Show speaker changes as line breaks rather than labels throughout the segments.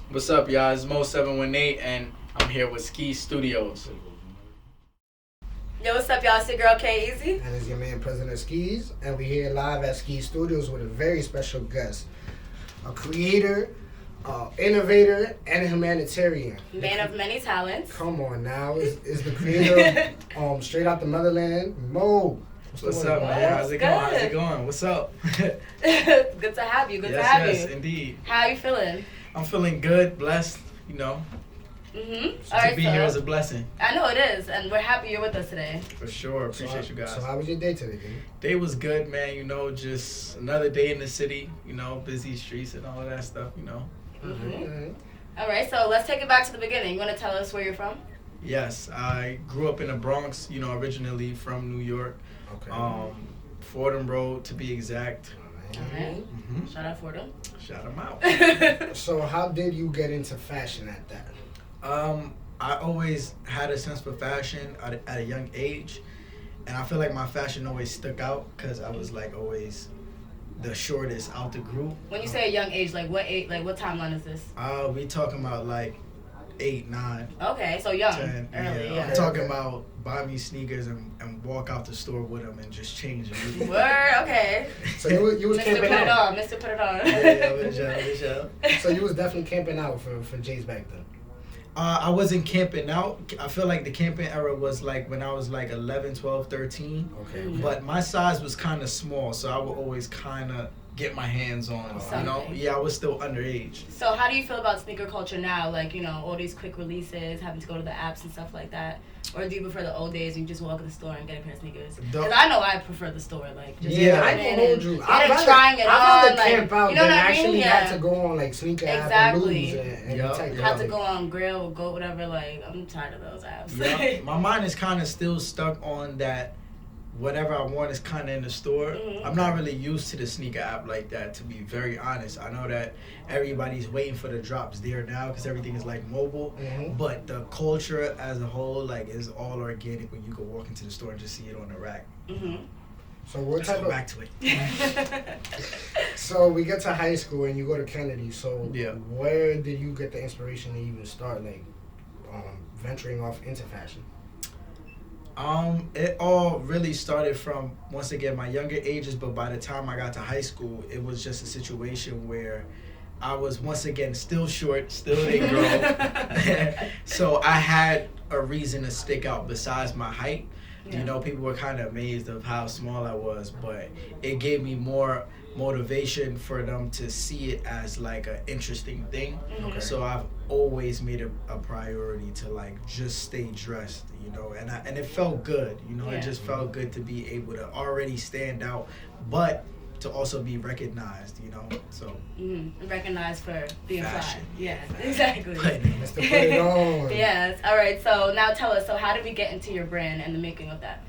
What's up, y'all? It's Mo718, and I'm here with Skeeze Studios.
Yo, what's up, y'all? It's your girl K Easy.
And it's your man, President Skeeze. And we're here live at Skeeze Studios with a very special guest. A creator, innovator, and a humanitarian.
Man of many talents.
Come on now. Is the creator straight out the Motherland, Mo.
What's up, man? How's it going? How's it going? What's up?
Good to have you. Good to have you.
Yes, indeed.
How are you feeling?
I'm feeling good, blessed, you know. To be here is a blessing.
I know it is, and we're happy you're with us today.
For sure. Appreciate you guys.
So how was your day today, dude?
Day was good, man. You know, just another day in the city, you know, busy streets and all of that stuff, you know.
All right, so let's take it back to the beginning. You want to tell us where you're from?
Yes, I grew up in the Bronx, you know, originally from New York.
Okay.
Fordham Road, to be exact.
All right. Shout out Fordham.
Shout them out.
So how did you get into fashion at that?
I always had a sense for fashion at a young age, and I feel like my fashion always stuck out because I was like always the shortest out the group.
When you say a young age, like what age? Like what timeline is this?
We talking about like 8, 9.
Okay, so young,
10.
early. Yeah.
I'm talking about buy me sneakers and walk out the store with them and just change them.
Word. Okay.
So you was
Mr.
camping
Put It
out.
On. Mr. Put It On.
Yeah.
So you was definitely camping out for Jay's back then.
I wasn't camping out. I feel like the camping era was like when I was like 11, 12, 13.
Okay.
But my size was kind of small, so I would always kind of get my hands on, you know?
Something.
Yeah, I was still underage.
So how do you feel about sneaker culture now? Like, you know, all these quick releases, having to go to the apps and stuff like that? Or do you prefer the old days and you just walk in the store and get a pair of sneakers? Because I know I prefer the store, like, just
Yeah,
I
going in
can hold
and
you.
trying it
I'd
on,
rather camp out
you know
than
what I mean?
actually
Yeah.
have to go on like sneaker app
Exactly.
and lose and
Yup.
type
Have to
of-
go on Grail or Go, whatever, like, I'm tired of those apps.
Yeah, my mind is kind of still stuck on that. Whatever I want is kind of in the store. I'm not really used to the sneaker app like that, to be very honest. I know that everybody's waiting for the drops there now because everything is like mobile. But the culture as a whole, like, is all organic when you go walk into the store and just see it on the rack.
So what
Let's
type
go
of?
back to it.
So we get to high school and you go to Kennedy. So
Yeah.
where did you get the inspiration to even start like venturing off into fashion?
It all really started from, once again, my younger ages, but by the time I got to high school, it was just a situation where I was, once again, still short, still didn't grow. So I had a reason to stick out besides my height.
Yeah.
You know, people were kind of amazed of how small I was, but it gave me more motivation for them to see it as like an interesting thing. So I've always made it a priority to like just stay dressed, you know, and it felt good, you know.
Yeah.
It just felt good to be able to already stand out, but to also be recognized, you know. So
Recognized for being
Fashion.
fly. Yeah, exactly.
Mr. Put It On.
Yes. All right. So now tell us. So how did we get into your brand and the making of that?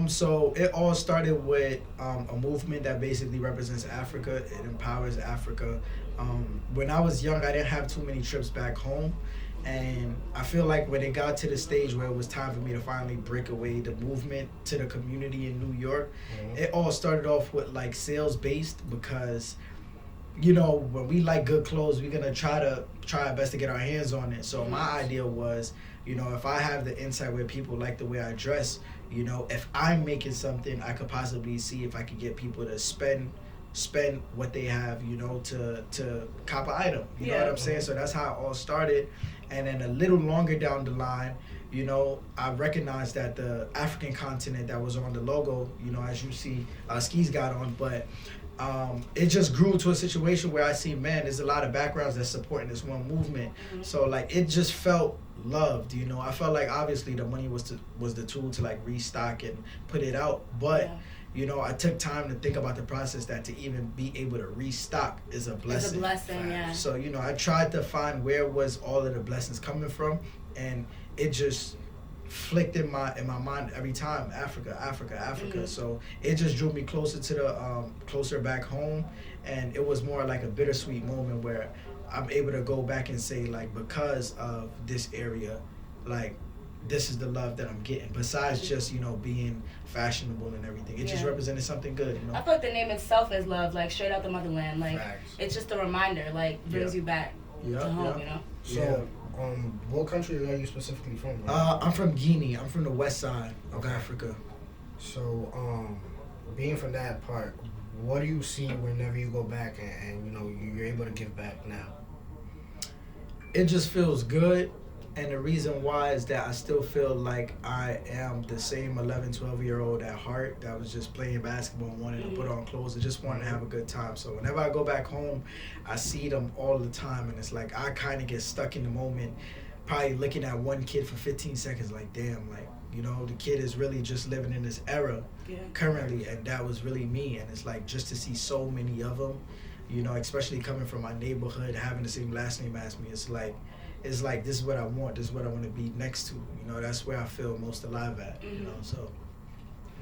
So it all started with a movement that basically represents Africa. It empowers Africa. When I was young, I didn't have too many trips back home. And I feel like when it got to the stage where it was time for me to finally break away the movement to the community in New York, it all started off with like sales based because, you know, when we like good clothes, we're gonna try our best to get our hands on it. So my idea was, you know, if I have the insight where people like the way I dress, you know, if I'm making something, I could possibly see if I could get people to spend what they have, you know, to cop an item. You know what I'm saying? So that's how it all started. And then a little longer down the line, you know, I recognized that the African continent that was on the logo, you know, as you see, Skeeze got on, but it just grew to a situation where I see, man, there's a lot of backgrounds that's supporting this one movement. So like it just felt loved, you know. I felt like obviously the money was the tool to like restock and put it out, but you know, I took time to think about the process that to even be able to restock is a blessing.
It's a blessing, yeah.
So, you know, I tried to find where was all of the blessings coming from, and it just flicked in my mind every time, Africa. So it just drew me closer to the closer back home, and it was more like a bittersweet moment where I'm able to go back and say, like, because of this area, like, this is the love that I'm getting. Besides just, you know, being fashionable and everything, it just represented something good, you know.
I feel like the name itself is love, like straight out the motherland. Like
Facts.
it's just a reminder, like brings you back.
Yeah,
to home,
yeah.
you know.
So, what country are you specifically from?
I'm from Guinea. I'm from the west side of Africa.
So, being from that part, what do you see whenever you go back and you know you're able to give back now?
It just feels good. And the reason why is that I still feel like I am the same 11, 12-year-old at heart that was just playing basketball and wanted to put on clothes and just wanted to have a good time. So whenever I go back home, I see them all the time. And it's like I kind of get stuck in the moment, probably looking at one kid for 15 seconds like, damn, like, you know, the kid is really just living in this era currently. And that was really me. And it's like just to see so many of them, you know, especially coming from my neighborhood, having the same last name as me, it's like this is what I want. This is what I want to be next to. You know, that's where I feel most alive at. You know, so.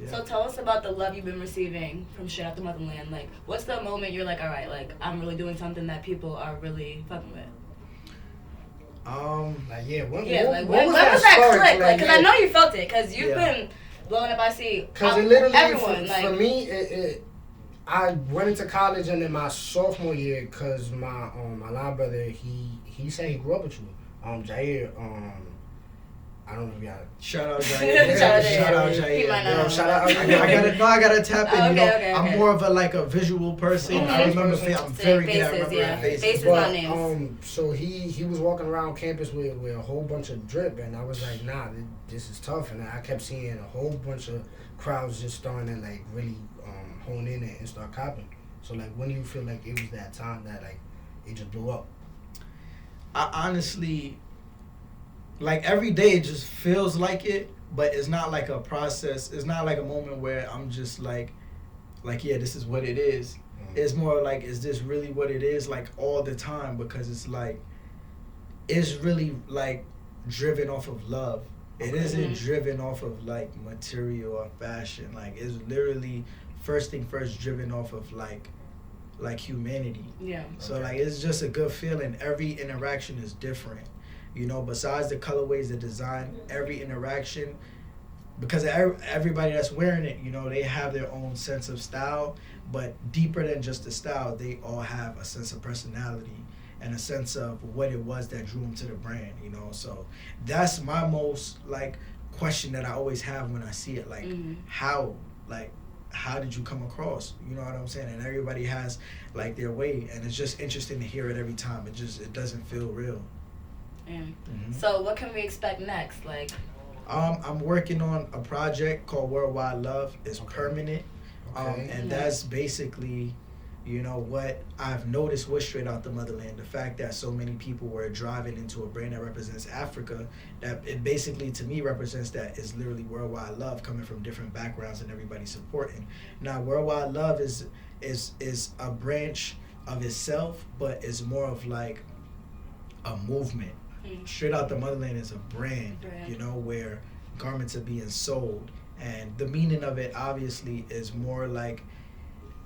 Yeah.
So tell us about the love you've been receiving from Straight Out the Motherland. Like, what's the moment you're like, all right, like I'm really doing something that people are really fucking with?
What
was that click? Like, cause I know you felt it, cause you've been blowing up. I see.
Cause it literally,
everyone,
for me, I went into college and in my sophomore year, cause my line brother, he said he grew up with you, Jair. I don't know if y'all.
Shout out Jair. Shout out Jair.
Shout out.
I gotta tap in.
Okay.
I'm more of a visual person. I remember. I'm very good at remembering faces.
Faces,
but,
not names.
So he was walking around campus with a whole bunch of drip, and I was like, nah, this is tough. And I kept seeing a whole bunch of crowds just starting to like really hone in and start copping. So like, when do you feel like it was that time that like it just blew up?
I honestly, like every day it just feels like it, but it's not like a process. It's not like a moment where I'm just like yeah, this is what it is. It's more like, is this really what it is? Like all the time, because it's like, it's really like driven off of love. It isn't driven off of like material or fashion. Like it's literally first thing first driven off of like humanity.
Yeah.
So like it's just a good feeling. Every interaction is different. You know, besides the colorways, the design, every interaction, because everybody that's wearing it, you know, they have their own sense of style, but deeper than just the style, they all have a sense of personality and a sense of what it was that drew them to the brand, you know. So that's my most like question that I always have when I see it, like how did you come across? You know what I'm saying? And everybody has like their way, and it's just interesting to hear it every time. It doesn't feel real.
Yeah. So what can we expect next? Like,
I'm working on a project called Worldwide Love. It's permanent, and that's basically, you know, what I've noticed with Straight Out the Motherland. The fact that so many people were driving into a brand that represents Africa, that it basically to me represents that is literally worldwide love coming from different backgrounds and everybody supporting. Now, Worldwide Love is a branch of itself, but it's more of like a movement. Straight Out the Motherland is a brand, you know, where garments are being sold, and the meaning of it obviously is more like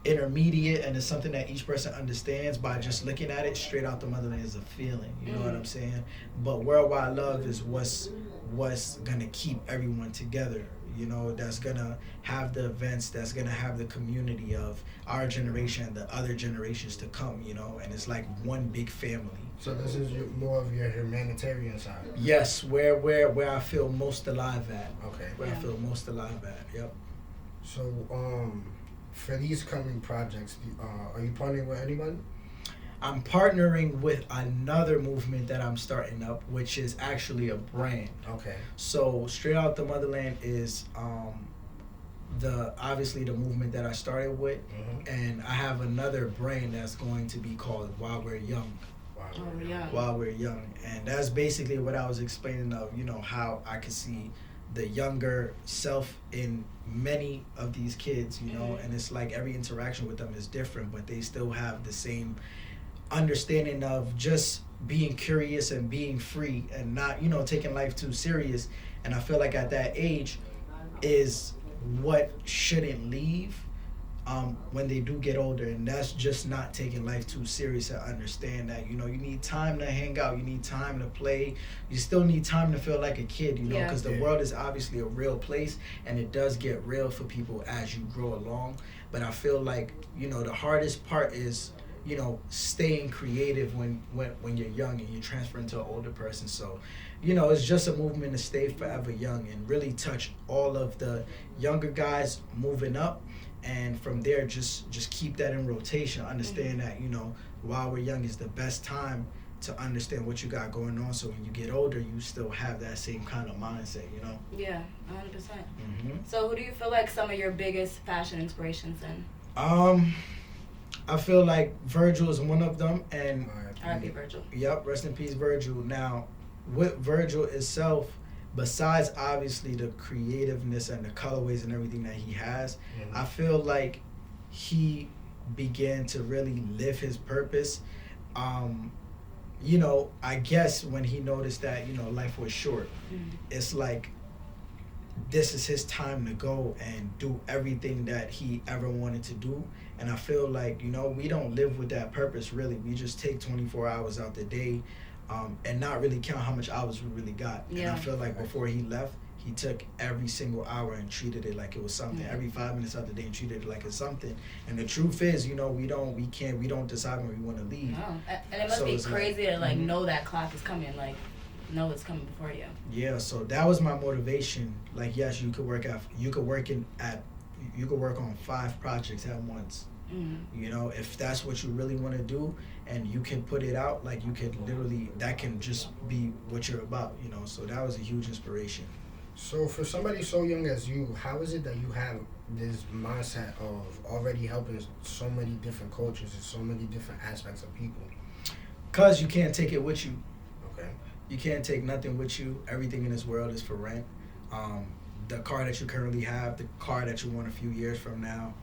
intermediate, and it's something that each person understands by just looking at it. Straight Out the Motherland is a feeling, you know what I'm saying? But Worldwide Love is what's gonna keep everyone together, you know, that's gonna have the events, that's gonna have the community of our generation and the other generations to come, you know, and it's like one big family.
So this is more of your humanitarian side.
Yes, where I feel most alive at.
Okay.
Where I feel most alive at. Yep.
So for these coming projects, are you partnering with anybody?
I'm partnering with another movement that I'm starting up, which is actually a brand.
Okay.
So Straight Out the Motherland is obviously the movement that I started with, and I have another brand that's going to be called While We're Young. While We're Young. And that's basically what I was explaining of, you know, how I could see the younger self in many of these kids, you know, and it's like every interaction with them is different, but they still have the same understanding of just being curious and being free and not, you know, taking life too serious. And I feel like at that age is what shouldn't leave when they do get older, and that's just not taking life too serious and understand that, you know, you need time to hang out, you need time to play, you still need time to feel like a kid, you know, because the world is obviously a real place, and it does get real for people as you grow along. But I feel like, you know, the hardest part is staying creative when you're young and you transfer into an older person. So, it's just a movement to stay forever young and really touch all of the younger guys moving up. And from there, just keep that in rotation. Understand that, while we're young is the best time to understand what you got going on. So when you get older, you still have that same kind of mindset,
Yeah, 100%. So who do you feel like some of your biggest fashion inspirations in?
I feel like Virgil is one of them, and
R.I.P. Virgil.
Yep, rest in peace, Virgil. Now, with Virgil itself, besides obviously the creativeness and the colorways and everything that he has, I feel like he began to really live his purpose. I guess when he noticed that, life was short, it's like this is his time to go and do everything that he ever wanted to do. And I feel like, we don't live with that purpose, really. We just take 24 hours out the day and not really count how much hours we really got. Yeah. And I feel like before he left, he took every single hour and treated it like it was something. Every 5 minutes out the day and treated it like it's something. And the truth is, we don't decide when we want to leave.
No. And it must be crazy to know that clock is coming, know it's coming before you.
Yeah, so that was my motivation. Like, yes, you could work on 5 projects at once. If that's what you really want to do and you can put it out, like, you could literally, that can just be what you're about, so that was a huge inspiration.
So for somebody so young as you, how is it that you have this mindset of already helping so many different cultures and so many different aspects of people?
Because you can't take it with you.
Okay.
You can't take nothing with you. Everything in this world is for rent. The car that you currently have, the car that you want a few years from now,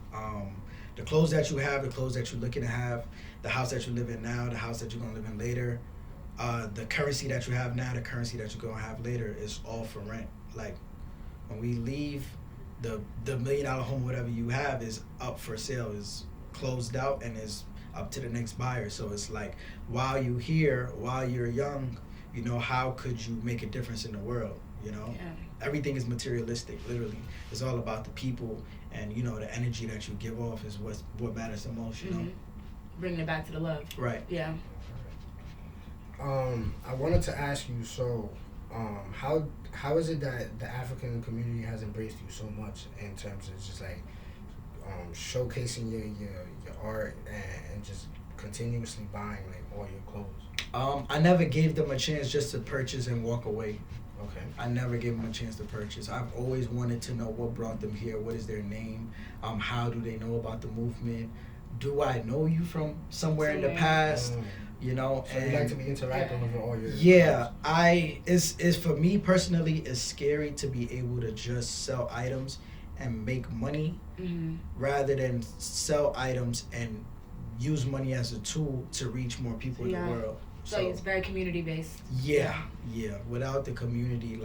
the clothes that you have, the clothes that you're looking to have, the house that you live in now, the house that you're going to live in later, the currency that you have now, the currency that you're going to have later is all for rent. Like, when we leave, the $1 million home, whatever you have, is up for sale, is closed out, and is up to the next buyer. So it's like, while you're here, while you're young, how could you make a difference in the world? Yeah. Everything is materialistic, literally. It's all about the people, and the energy that you give off is what matters the most.
Bringing it back to the love.
Right.
Yeah.
I wanted to ask you, so how is it that the African community has embraced you so much in terms of just like showcasing your art and just continuously buying like all your clothes?
I never gave them a chance just to purchase and walk away.
Okay.
I never gave them a chance to purchase. I've always wanted to know what brought them here. What is their name? How do they know about the movement? Do I know you from somewhere in the past?
So
and
you like to be interacting with all your...
Yeah, it's for me personally, it's scary to be able to just sell items and make money rather than sell items and use money as a tool to reach more people in the world.
So it's very community based.
Yeah. Without the community,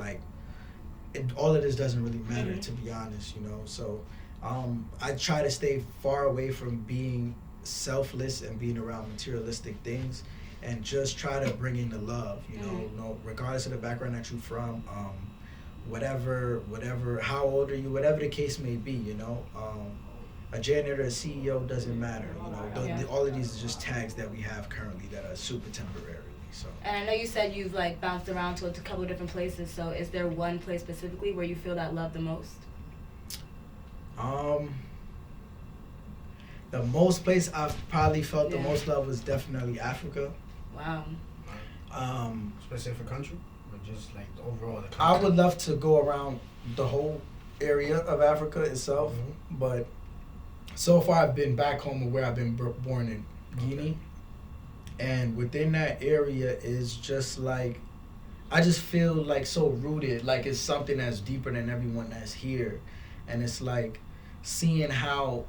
all of this doesn't really matter, to be honest. So I try to stay far away from being selfless and being around materialistic things, and just try to bring in the love. Regardless of the background that you're from, whatever, how old are you, whatever the case may be. A janitor, a CEO, doesn't matter. All of these are just tags that we have currently that are super temporary. So.
And I know you said you've bounced around to a couple of different places. So is there one place specifically where you feel that love the most?
The most place I've probably felt the most love was definitely Africa.
Wow.
Specific country, or just overall the country?
I would love to go around the whole area of Africa itself, but so far I've been back home where I've been born in Guinea, and within that area is just I just feel so rooted, it's something that's deeper than everyone that's here, and it's seeing how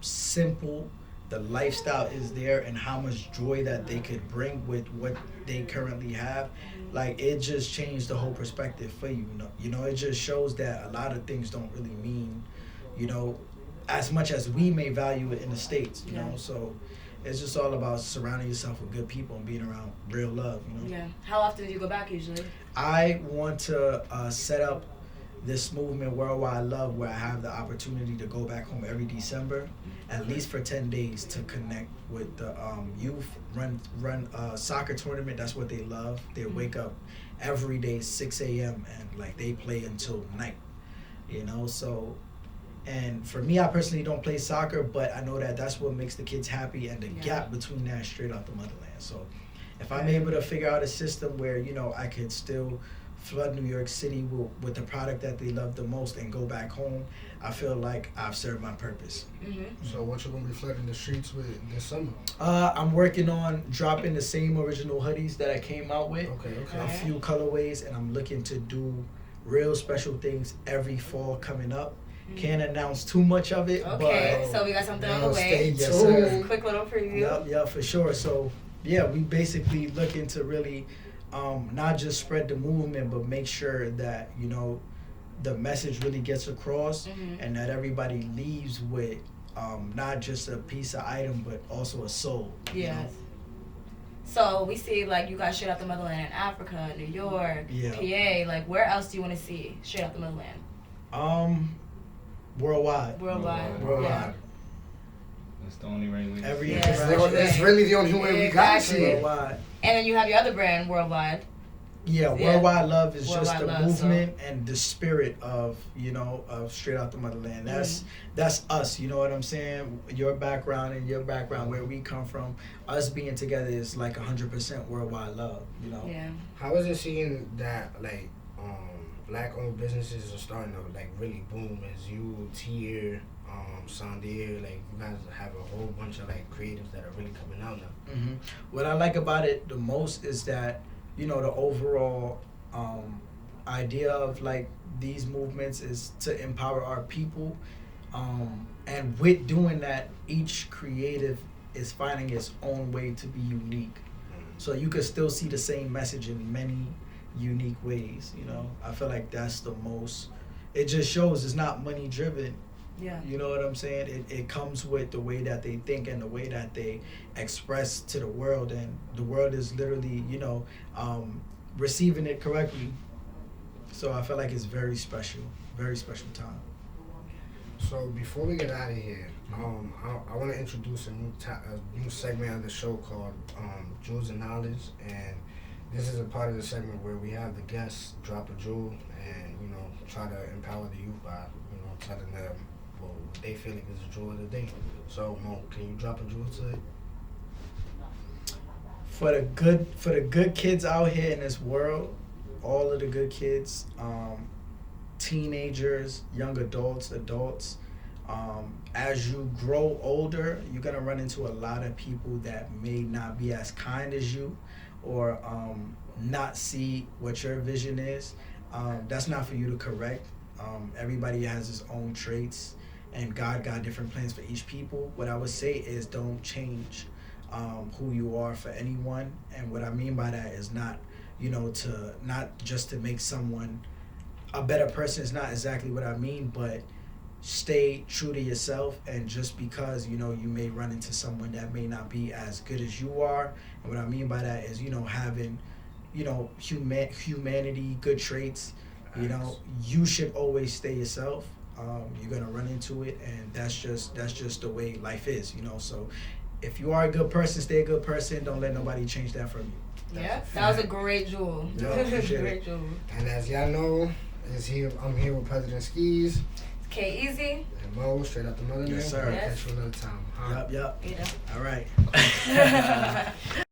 simple the lifestyle is there and how much joy that they could bring with what they currently have. It just changed the whole perspective for you. It just shows that a lot of things don't really mean, as much as we may value it in the States, so it's just all about surrounding yourself with good people and being around real love,
Yeah. How often do you go back usually?
I want to set up this movement, Worldwide Love, where I have the opportunity to go back home every December, at least for 10 days to connect with the youth, run a soccer tournament. That's what they love. They wake up every day 6 a.m. and like they play until night, you know. So, and for me, I personally don't play soccer, but I know that that's what makes the kids happy, and the gap between that is straight out the motherland. So if I'm able to figure out a system where, you know, I could still flood New York City with the product that they love the most and go back home, I feel like I've served my purpose.
So what you gonna be flooding the streets with this summer?
I'm working on dropping the same original hoodies that I came out with.
Okay.
A few colorways, and I'm looking to do real special things every fall coming up. Can't announce too much of it.
Okay,
but
so we got something on the way.
Yes, sir.
Quick little preview.
Yep, for sure. So yeah, we basically looking to really not just spread the movement, but make sure that, you know, the message really gets across, and that everybody leaves with not just a piece of item, but also a soul.
Yes.
You know?
So we see like you guys straight out the motherland in Africa, New York, PA. Like where else do you want to see straight out the motherland?
Worldwide.
Yeah.
That's the only way we.
Every
It's really the only way we got to see it.
Worldwide.
And then you have your other brand, Worldwide.
Yeah, Worldwide Love is
Worldwide
just the
Love,
movement and the spirit of, you know, of straight out the motherland. That's us, you know what I'm saying? Your background and your background, where we come from, us being together is like 100% worldwide love, you know?
Yeah.
How is it seeing that like black-owned businesses are starting to like really boom? As you, Tier, Sandir, like you guys have a whole bunch of like creatives that are really coming out now.
What I like about it the most is that, you know, the overall idea of like these movements is to empower our people, and with doing that, each creative is finding its own way to be unique. So you could still see the same message in many unique ways, you know. I feel like that's the most, it just shows it's not money driven.
Yeah.
You know what I'm saying? It comes with the way that they think and the way that they express to the world, and the world is literally, you know, receiving it correctly. So I feel like it's very special time.
So before we get out of here, I want to introduce a new segment of the show called Jewels and Knowledge, and this is a part of the segment where we have the guests drop a jewel and, you know, try to empower the youth by, you know, telling them what they feel like is a jewel of the day. So Mo, can you drop a jewel today?
For the good kids out here in this world, all of the good kids, teenagers, young adults, as you grow older, you're gonna run into a lot of people that may not be as kind as you, or not see what your vision is. That's not for you to correct. Everybody has his own traits, and God got different plans for each people. What I would say is don't change who you are for anyone. And what I mean by that is not, you know, not just to make someone a better person is not exactly what I mean, but stay true to yourself. And just because, you know, you may run into someone that may not be as good as you are, and what I mean by that is, you know, having, you know, humanity, good traits, you know, you should always stay yourself. You're gonna run into it, and that's just the way life is, you know. So if you are a good person, stay a good person. Don't let nobody change that from you.
Yeah, that was a great jewel. Great jewel.
And as y'all know, I'm here with President Skeeze.
K-Easy.
And Mo, straight out the motherland.
Yes, sir.
Catch you another time. Huh?
Yep.
Yeah.
All right.